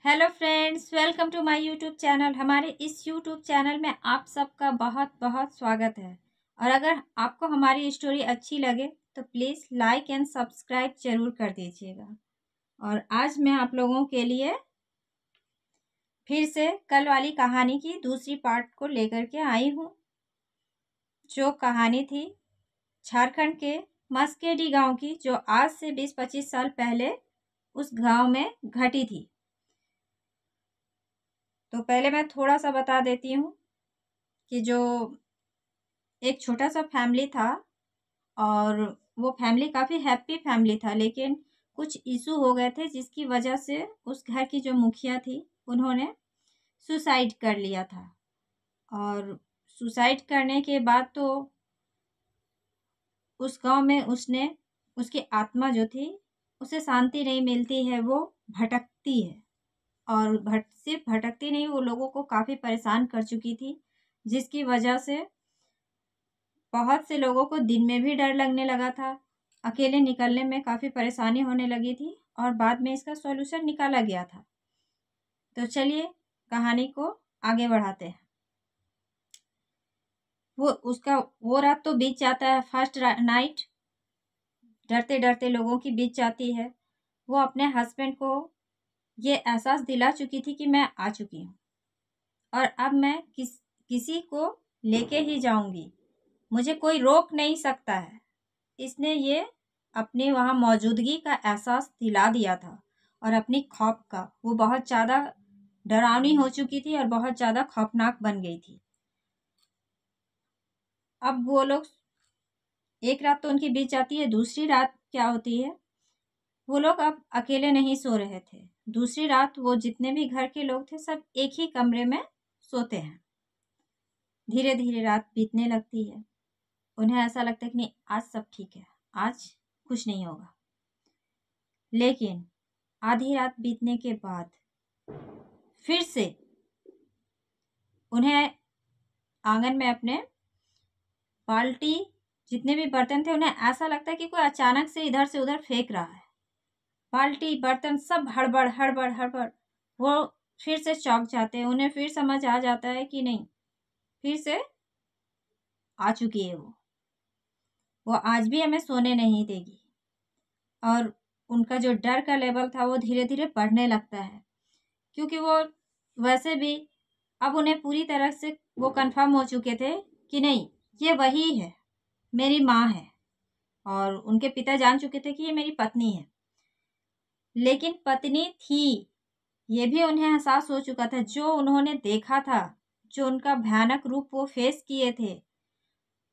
Hello friends, welcome to my YouTube channel. हमारे इस YouTube channel में आप सबका बहुत बहुत स्वागत है। और अगर आपको हमारी स्टोरी अच्छी लगे तो प्लीज़ लाइक एंड सब्सक्राइब जरूर कर दीजिएगा। और आज मैं आप लोगों के लिए फिर से कल वाली कहानी की दूसरी पार्ट को लेकर के आई हूँ। जो कहानी थी झारखंड के मस्केडी गांव की, जो आज से 20-25 साल पहले उस गांव में घटी थी। तो पहले मैं थोड़ा सा बता देती हूँ कि जो एक छोटा सा फैमिली था और वो फैमिली काफ़ी हैप्पी फैमिली था, लेकिन कुछ इशू हो गए थे जिसकी वजह से उस घर की जो मुखिया थी उन्होंने सुसाइड कर लिया था। और सुसाइड करने के बाद तो उस गांव में उसकी आत्मा जो थी उसे शांति नहीं मिलती है, वो भटकती है। और सिर्फ भटकती नहीं, वो लोगों को काफ़ी परेशान कर चुकी थी, जिसकी वजह से बहुत से लोगों को दिन में भी डर लगने लगा था, अकेले निकलने में काफ़ी परेशानी होने लगी थी और बाद में इसका सॉल्यूशन निकाला गया था। तो चलिए कहानी को आगे बढ़ाते हैं। वो रात तो बीत जाता है, फर्स्ट नाइट डरते डरते लोगों की बीत जाती है। वो अपने हस्बैंड को ये एहसास दिला चुकी थी कि मैं आ चुकी हूँ और अब मैं किसी को लेके ही जाऊंगी, मुझे कोई रोक नहीं सकता है। इसने ये अपने वहाँ मौजूदगी का एहसास दिला दिया था और अपनी खौफ का, वो बहुत ज़्यादा डरावनी हो चुकी थी और बहुत ज़्यादा खौफनाक बन गई थी। अब वो लोग, एक रात तो उनकी बीत जाती है, दूसरी रात क्या होती है, वो लोग अब अकेले नहीं सो रहे थे। दूसरी रात वो जितने भी घर के लोग थे सब एक ही कमरे में सोते हैं। धीरे धीरे रात बीतने लगती है। उन्हें ऐसा लगता है कि नहीं, आज सब ठीक है, आज कुछ नहीं होगा। लेकिन आधी रात बीतने के बाद फिर से उन्हें आंगन में अपने बाल्टी, जितने भी बर्तन थे, उन्हें ऐसा लगता है कि कोई अचानक से इधर से उधर फेंक रहा है। बाल्टी बर्तन सब हड़बड़ हड़बड़ हड़बड़। वो फिर से चौंक जाते हैं, उन्हें फिर समझ आ जाता है कि नहीं, फिर से आ चुकी है वो आज भी हमें सोने नहीं देगी। और उनका जो डर का लेवल था वो धीरे धीरे बढ़ने लगता है, क्योंकि वो वैसे भी अब उन्हें पूरी तरह से वो कंफर्म हो चुके थे कि नहीं, ये वही है, मेरी माँ है। और उनके पिता जान चुके थे कि ये मेरी पत्नी है, लेकिन पत्नी थी ये भी उन्हें एहसास हो चुका था। जो उन्होंने देखा था, जो उनका भयानक रूप वो फेस किए थे,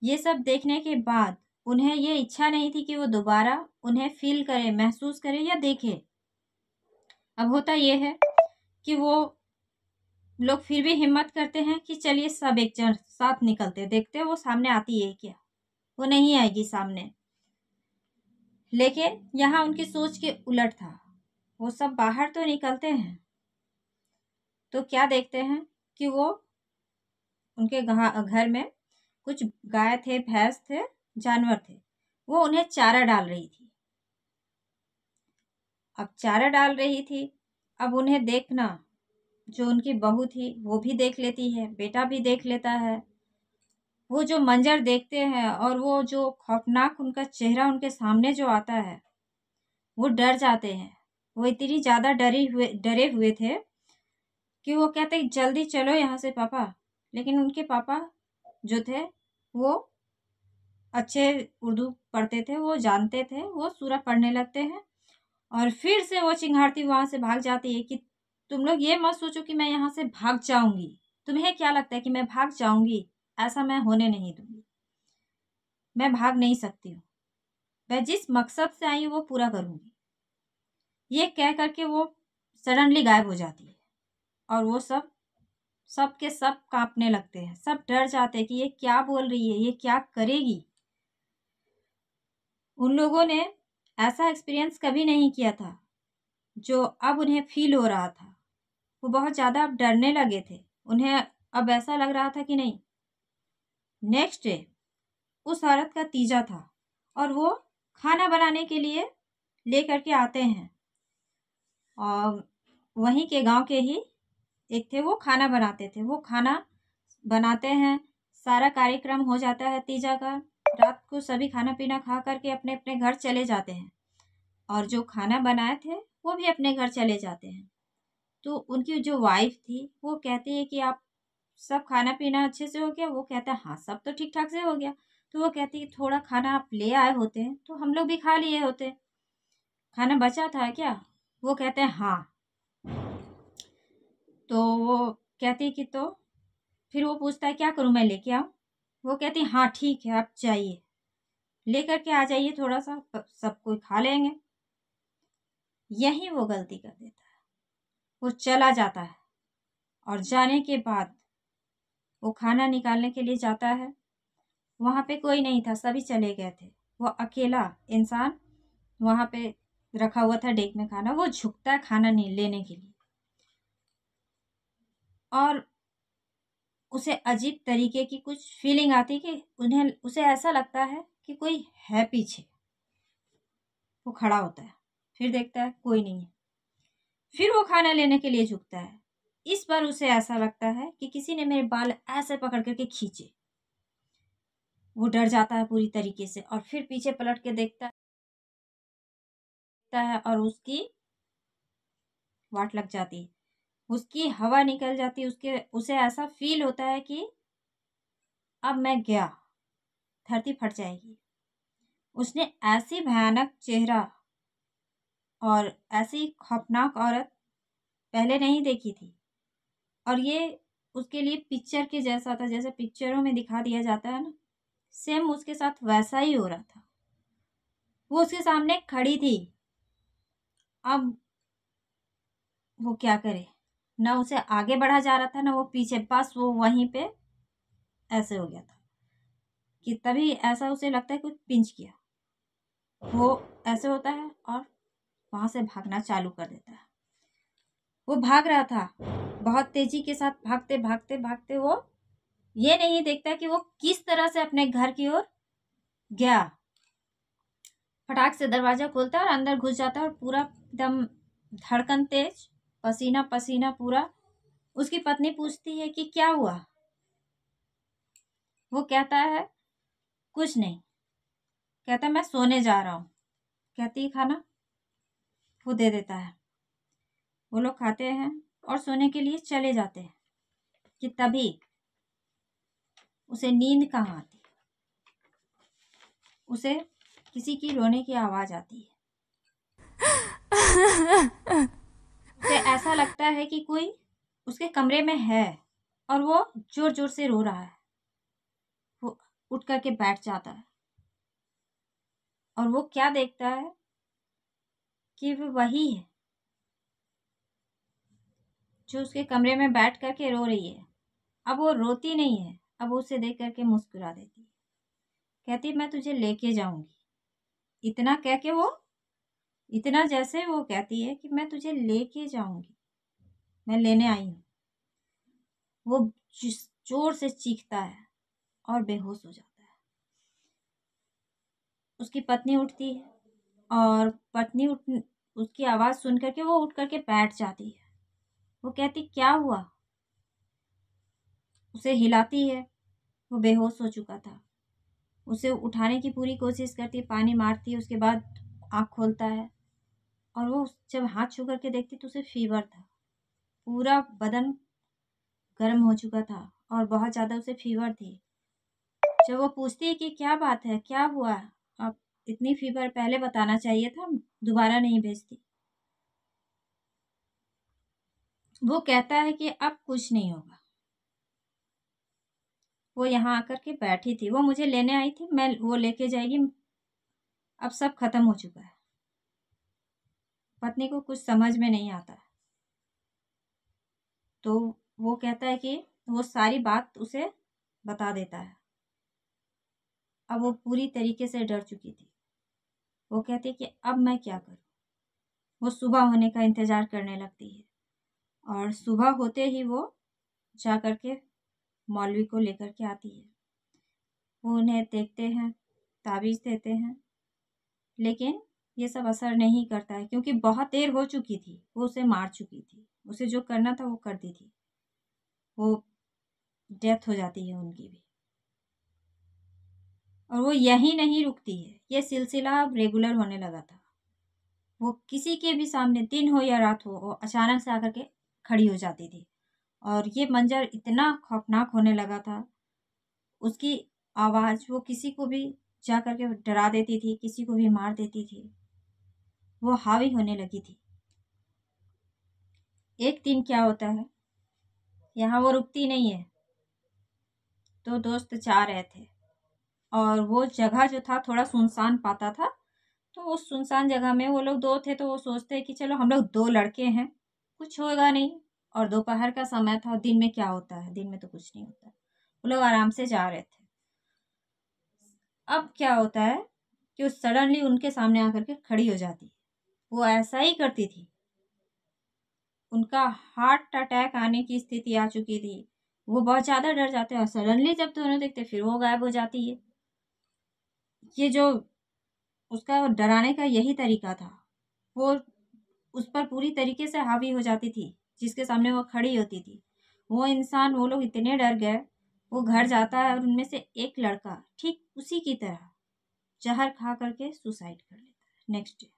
ये सब देखने के बाद उन्हें ये इच्छा नहीं थी कि वो दोबारा उन्हें फील करे, महसूस करे या देखे। अब होता ये है कि वो लोग फिर भी हिम्मत करते हैं कि चलिए सब एक जन साथ निकलते, देखते हैं वो सामने आती है क्या। वो नहीं आएगी सामने। लेकिन यहाँ उनकी सोच के उलट था। वो सब बाहर तो निकलते हैं तो क्या देखते हैं कि वो उनके घर में कुछ गाय थे, भैंस थे, जानवर थे। वो उन्हें चारा डाल रही थी। अब चारा डाल रही थी, अब उन्हें देखना, जो उनकी बहू थी वो भी देख लेती है, बेटा भी देख लेता है। वो जो मंजर देखते हैं और वो जो खौफनाक उनका चेहरा उनके सामने जो आता है, वो डर जाते हैं। वो इतनी ज़्यादा डरे हुए थे कि वो कहते जल्दी चलो यहाँ से पापा। लेकिन उनके पापा जो थे वो अच्छे उर्दू पढ़ते थे, वो जानते थे, वो सूरह पढ़ने लगते हैं। और फिर से वो चिंगारती वहाँ से भाग जाती है कि तुम लोग ये मत सोचो कि मैं यहाँ से भाग जाऊंगी। तुम्हें क्या लगता है कि मैं भाग जाऊंगी? ऐसा मैं होने नहीं दूंगी। मैं भाग नहीं सकती हूँ। मैं जिस मकसद से आई हूँ वो पूरा करूंगी। ये कह करके वो सडनली गायब हो जाती है और वो सब के सब कांपने लगते हैं। सब डर जाते हैं कि ये क्या बोल रही है, ये क्या करेगी। उन लोगों ने ऐसा एक्सपीरियंस कभी नहीं किया था जो अब उन्हें फील हो रहा था। वो बहुत ज़्यादा अब डरने लगे थे। उन्हें अब ऐसा लग रहा था कि नहीं, नेक्स्ट डे उस औरत का तीजा था और वो खाना बनाने के लिए लेकर के आते हैं। और वहीं के गांव के ही एक थे, वो खाना बनाते थे। वो खाना बनाते हैं, सारा कार्यक्रम हो जाता है तीजा का। रात को सभी खाना पीना खा करके अपने अपने घर चले जाते हैं, और जो खाना बनाए थे वो भी अपने घर चले जाते हैं। तो उनकी जो वाइफ थी वो कहती है कि आप सब खाना पीना अच्छे से हो गया? वो कहता है हाँ, सब तो ठीक ठाक से हो गया। तो वो कहती है थोड़ा खाना आप ले आए होते हैं तो हम लोग भी खा लिए होते, खाना बचा था क्या? वो कहते हैं हाँ। तो वो कहती है कि तो फिर वो पूछता है क्या करूं, मैं लेके आऊं? वो कहती है हाँ ठीक है, आप जाइए लेकर के आ जाइए, थोड़ा सा सब कोई खा लेंगे। यही वो गलती कर देता है। वो चला जाता है, और जाने के बाद वो खाना निकालने के लिए जाता है। वहां पे कोई नहीं था, सभी चले गए थे। वो अकेला इंसान वहां पे रखा हुआ था डेक में खाना। वो झुकता है खाना नहीं लेने के लिए, और उसे अजीब तरीके की कुछ फीलिंग आती कि उसे ऐसा लगता है कि कोई है पीछे। वो खड़ा होता है, फिर देखता है कोई नहीं है, फिर वो खाना लेने के लिए झुकता है। इस बार उसे ऐसा लगता है कि किसी ने मेरे बाल ऐसे पकड़ करके खींचे। वो डर जाता है पूरी तरीके से, और फिर पीछे पलट के देखता है, और उसकी वाट लग जाती है, उसकी हवा निकल जाती है। उसे ऐसा फील होता है कि अब मैं गया, धरती फट जाएगी। उसने ऐसी भयानक चेहरा और ऐसी खौफनाक औरत पहले नहीं देखी थी, और ये उसके लिए पिक्चर के जैसा था, जैसे पिक्चरों में दिखा दिया जाता है ना, सेम उसके साथ वैसा ही हो रहा था। वो उसके सामने खड़ी थी। अब वो क्या करे, ना उसे आगे बढ़ा जा रहा था ना वो पीछे, बस वो वहीं पे ऐसे हो गया था कि तभी ऐसा उसे लगता है कुछ पिंच किया। वो ऐसे होता है और वहां से भागना चालू कर देता है। वो भाग रहा था बहुत तेजी के साथ, भागते भागते भागते वो ये नहीं देखता कि वो किस तरह से अपने घर की ओर गया। फटाक से दरवाजा खोलता है और अंदर घुस जाता है, और पूरा एकदम धड़कन तेज, पसीना पसीना पूरा। उसकी पत्नी पूछती है कि क्या हुआ? वो कहता है कुछ नहीं। कहता मैं सोने जा रहा हूँ। कहती है खाना? वो दे देता है। वो लोग खाते हैं और सोने के लिए चले जाते हैं कि तभी उसे नींद कहाँ आती, उसे किसी की रोने की आवाज आती है। उसे ऐसा लगता है कि कोई उसके कमरे में है, और वो जोर जोर से रो रहा है। वो उठ करके बैठ जाता है, और वो क्या देखता है कि वो वही है जो उसके कमरे में बैठ करके रो रही है। अब वो रोती नहीं है, अब वो उसे देख करके मुस्कुरा देती है। कहती मैं तुझे लेके जाऊंगी। इतना कह के वो, इतना जैसे वो कहती है कि मैं तुझे लेके जाऊंगी, मैं लेने आई हूँ, वो जोर से चीखता है और बेहोश हो जाता है। उसकी पत्नी उठती है, और पत्नी उसकी आवाज़ सुन करके वो उठ करके बैठ जाती है। वो कहती क्या हुआ? उसे हिलाती है। वो बेहोश हो चुका था। उसे उठाने की पूरी कोशिश करती है, पानी मारती है, उसके बाद आँख खोलता है, और वो जब हाथ छू करके देखती तो उसे फीवर था। पूरा बदन गर्म हो चुका था और बहुत ज़्यादा उसे फीवर थी। जब वो पूछती है कि क्या बात है, क्या हुआ, अब इतनी फीवर पहले बताना चाहिए था, दोबारा नहीं भेजती। वो कहता है कि अब कुछ नहीं होगा। वो यहाँ आकर के बैठी थी, वो मुझे लेने आई थी, मैं वो लेके जाएगी, अब सब खत्म हो चुका है। पत्नी को कुछ समझ में नहीं आता, तो वो कहता है कि वो सारी बात उसे बता देता है। अब वो पूरी तरीके से डर चुकी थी। वो कहती है कि अब मैं क्या करूं। वो सुबह होने का इंतजार करने लगती है, और सुबह होते ही वो जा करके मौलवी को लेकर के आती है। वो उन्हें देखते हैं, ताबीज़ देते हैं, लेकिन ये सब असर नहीं करता है, क्योंकि बहुत देर हो चुकी थी, वो उसे मार चुकी थी, उसे जो करना था वो कर दी थी, वो डेथ हो जाती है उनकी भी। और वो यहीं नहीं रुकती है, ये सिलसिला अब रेगुलर होने लगा था। वो किसी के भी सामने दिन हो या रात हो, वो अचानक से आकर के खड़ी हो जाती थी। और ये मंजर इतना खौफनाक होने लगा था, उसकी आवाज़ वो किसी को भी जा कर के डरा देती थी, किसी को भी मार देती थी, वो हावी होने लगी थी। एक दिन क्या होता है, यहाँ वो रुकती नहीं है, तो दोस्त जा रहे थे और वो जगह जो था थोड़ा सुनसान पाता था, तो उस सुनसान जगह में वो लोग दो थे, तो वो सोचते हैं कि चलो हम लोग दो लड़के हैं, कुछ होगा नहीं। और दोपहर का समय था, दिन में क्या होता है, दिन में तो कुछ नहीं होता। वो लोग आराम से जा रहे थे। अब क्या होता है कि वो सडनली उनके सामने आकर के खड़ी हो जाती है। वो ऐसा ही करती थी, उनका हार्ट अटैक आने की स्थिति आ चुकी थी, वो बहुत ज़्यादा डर जाते हैं और सडनली जब दोनों देखते फिर वो गायब हो जाती है। ये जो उसका डराने का यही तरीका था, वो उस पर पूरी तरीके से हावी हो जाती थी, जिसके सामने वो खड़ी होती थी। वो इंसान, वो लोग इतने डर गए, वो घर जाता है और उनमें से एक लड़का ठीक उसी की तरह जहर खा करके सुसाइड कर लेता है नेक्स्ट डे।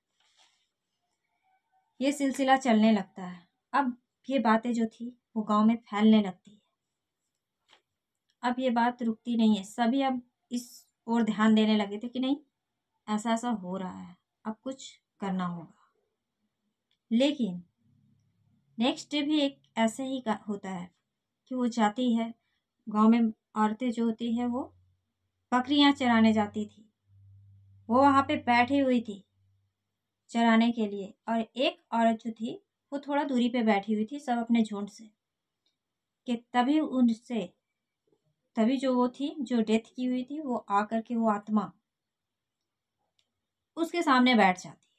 ये सिलसिला चलने लगता है। अब ये बातें जो थी वो गांव में फैलने लगती है। अब ये बात रुकती नहीं है, सभी अब इस ओर ध्यान देने लगे थे कि नहीं, ऐसा ऐसा हो रहा है, अब कुछ करना होगा। लेकिन नेक्स्ट डे भी एक ऐसे ही होता है कि वो जाती है, गांव में औरतें जो होती है वो बकरियां चराने जाती थी। वो वहां पे बैठी हुई थी चराने के लिए, और एक औरत जो थी वो थोड़ा दूरी पे बैठी हुई थी सब अपने झुंड से, कि तभी जो वो थी जो डेथ की हुई थी, वो आकर के वो आत्मा उसके सामने बैठ जाती है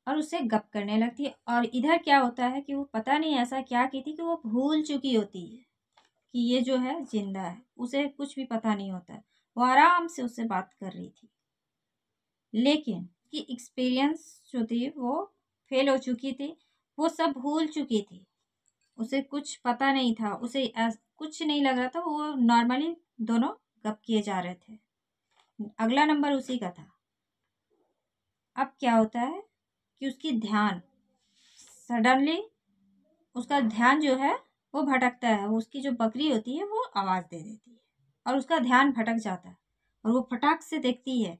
और उससे गप करने लगती है। और इधर क्या होता है कि वो पता नहीं ऐसा क्या की थी कि वो भूल चुकी होती है कि ये जो है जिंदा है, उसे कुछ भी पता नहीं होता है। वो आराम से उससे बात कर रही थी, लेकिन कि एक्सपीरियंस जो थी वो फेल हो चुकी थी, वो सब भूल चुकी थी, उसे कुछ पता नहीं था, उसे कुछ नहीं लग रहा था, वो नॉर्मली दोनों गप किए जा रहे थे, अगला नंबर उसी का था। अब क्या होता है कि उसकी ध्यान सडनली, उसका ध्यान जो है वो भटकता है, उसकी जो बकरी होती है वो आवाज़ दे देती है और उसका ध्यान भटक जाता है और वो फटाक से देखती है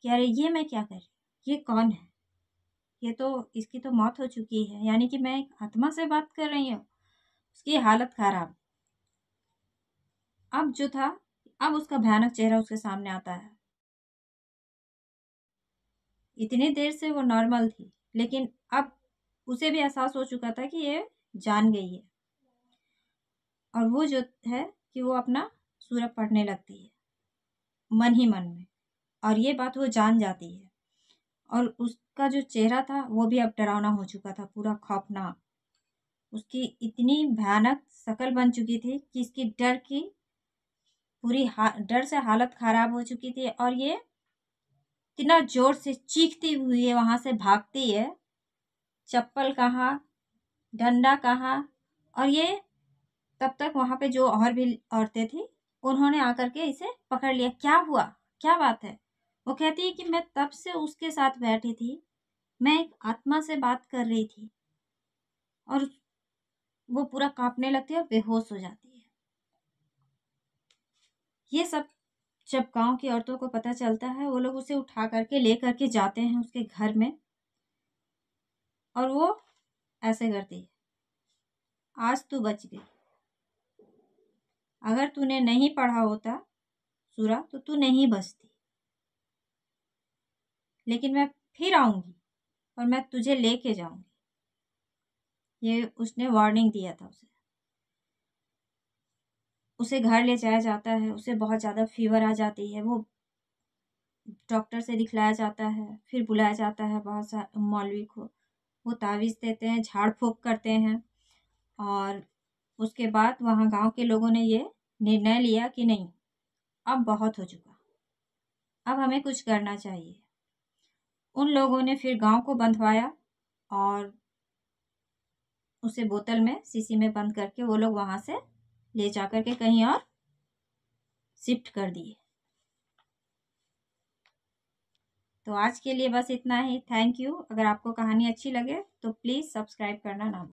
कि अरे ये मैं क्या कर रही, ये कौन है, ये तो इसकी तो मौत हो चुकी है, यानी कि मैं एक आत्मा से बात कर रही हूँ। उसकी हालत खराब। अब जो था, अब उसका भयानक चेहरा उसके सामने आता है। इतनी देर से वो नॉर्मल थी, लेकिन अब उसे भी एहसास हो चुका था कि ये जान गई है, और वो जो है कि वो अपना सूरत पढ़ने लगती है मन ही मन में, और ये बात वो जान जाती है। और उसका जो चेहरा था वो भी अब डरावना हो चुका था, पूरा खौफनाक। उसकी इतनी भयानक शक्ल बन चुकी थी कि इसकी डर से हालत खराब हो चुकी थी, और ये इतना जोर से चीखती हुई है वहां से भागती है, चप्पल कहाँ, डंडा कहाँ। और ये तब तक वहां पे जो और भी औरतें थी उन्होंने आकर के इसे पकड़ लिया। क्या हुआ, क्या बात है? वो कहती है कि मैं तब से उसके साथ बैठी थी, मैं एक आत्मा से बात कर रही थी। और वो पूरा कांपने लगती है और बेहोश हो जाती है। ये सब जब गांव की औरतों को पता चलता है, वो लोग उसे उठा करके ले करके जाते हैं उसके घर में, और वो ऐसे करती है, आज तू बच गई, अगर तूने नहीं पढ़ा होता सूरा तो तू नहीं बचती, लेकिन मैं फिर आऊंगी और मैं तुझे लेके जाऊंगी। ये उसने वार्निंग दिया था उसे। उसे घर ले जाया जाता है, उसे बहुत ज़्यादा फीवर आ जाती है, वो डॉक्टर से दिखलाया जाता है, फिर बुलाया जाता है बहुत सारे मौलवी को, वो तावीज़ देते हैं, झाड़ फूँक करते हैं। और उसके बाद वहाँ गांव के लोगों ने ये निर्णय लिया कि नहीं, अब बहुत हो चुका, अब हमें कुछ करना चाहिए। उन लोगों ने फिर गांव को बंधवाया और उसे बोतल में शीशी में बंद करके वो लोग वहाँ से ले जा कर के कहीं और शिफ्ट कर दिए। तो आज के लिए बस इतना ही। Thank you. अगर आपको कहानी अच्छी लगे तो प्लीज़ सब्सक्राइब करना ना भूलें।